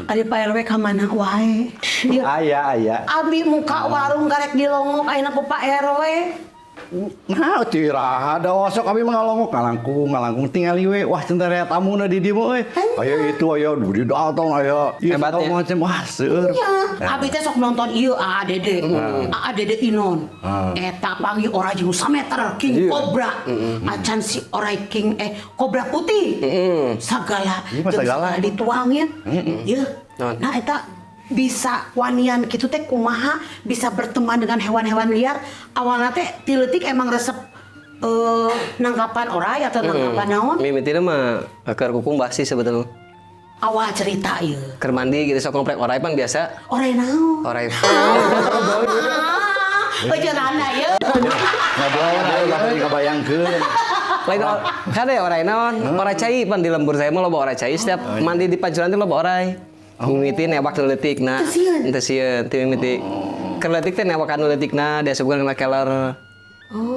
Ari Pak RW ka mana wae. Ieu Aya. abi muka warung garek dilongok ayeuna ku Pak RW. Nah, tiraha da osok abi mengalongok ngalangkung tingali we. Wah, cenah aya tamuna di dieu we. Aya itu aya di datang aya. Hebat ya. Macam wah seueur. Ya, abi teh sok nonton ieu Dede. Dede Inon. Eta panggil ora jeung 1 meter King Cobra. Acan si orai King Cobra putih. Sagala Ieu mah sagala. dituangin. Ieu. Nah eta bisa wanian gitu teh kumaha bisa berteman dengan hewan-hewan liar awalnya teh ti leutik emang resep nangkapan orai atau nangkapan naon Mimitina mah keur kukung basi sebetulnya. awal cerita ieu Keur mandi gitu sok ngomprek orai pan biasa. orai naon Orai. Bejerana ieu Ngabawa lah kabayangkeun. Lain kan ya orai naon? Orai cai pan di lembur saya mah loba orai cai setiap mandi di pancuran teh loba orai. Mimiti newak leutikna. Teu sieun, teu mimiti. Keur leutik teh newakan leutikna diasupkeun kana keler.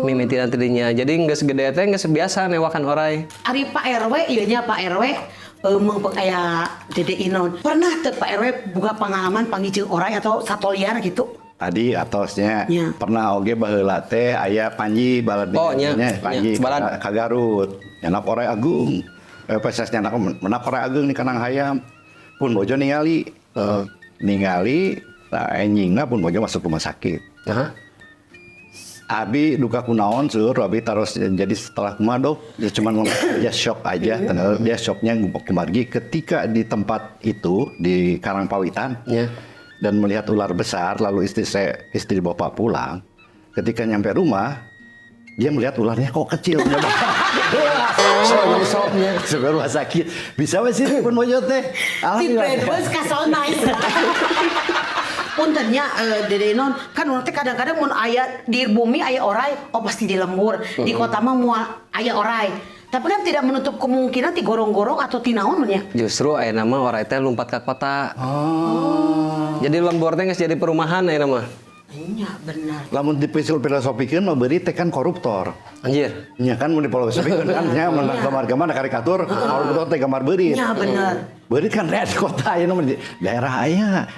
Mimiti nanti dinya. Jadi geus gede teh geus biasa newakan orai. Ari Pak RW ieu nya Pak RW mengpeng aya Dede Inon pernah teu Pak RW boga pengalaman panggil orai atau satwa liar gitu Tadi atosnya Ya. pernah oge baheula teh aya Panji balad Oh, nya. Panji Nya, balad. ka Garut. Nyanak orai agung. Peses nyanak menak orai agung di kanang hayam. Pun bojo ningali enjingna pun bojo masuk rumah sakit. Hah? Abi duka kunaon sur, abi terus jadi setelah kumadok dia cuman dia shock aja, dia shocknya kembali ketika di tempat itu di Karangpawitan Ya. dan melihat ular besar, lalu istri bapak pulang, ketika nyampe rumah dia melihat ularnya kok kecil, sebenarnya rumah sakit bisa sih pun bojo teh, si Bradbus kasal nice puntennya Dede Inon kan urang teh kadang-kadang mun aya di bumi aya orai oh pasti di lembur di kota mah moal aya orai tapi kan tidak menutup kemungkinan ti gorong-gorong atau ti naon mun nya Justru aya nama orai teh lompat ke kota. Jadi lembur teh geus jadi perumahan aya nama. iya benar lamun dipilosofikeun mah beuri teh kan koruptor. Anjir. Nya kan mun dipilosofikeun kan nya mun gambar-gambar karikatur koruptor teh gambar beurit. iya benar Beurit kan rea di kota aya di daerah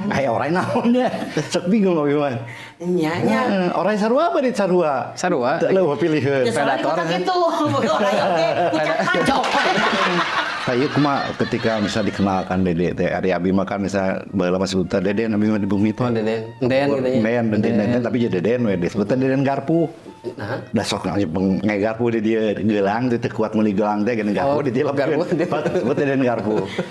aya orang naon nya. Sok bingung abi mah. iya nya Orang sarua beurit sarua. Sarua. Teu leuwih piliheuh. ya soalnya di kota gitu orai oke puncak kacau Kayak kuma ketika bisa dikenalkan Dede teh Ari Abi mah kan bisa baheula mah sebutan Deden abi mah di bumi teh. Deden gitu nya. Deden tapi jadi Deden we disebutna Deden Garpu. Nah. Da sok ngegarpu di dia gelang teh kuat meuli gelang teh geuning garpu di dia Garpu. sebut Deden Garpu.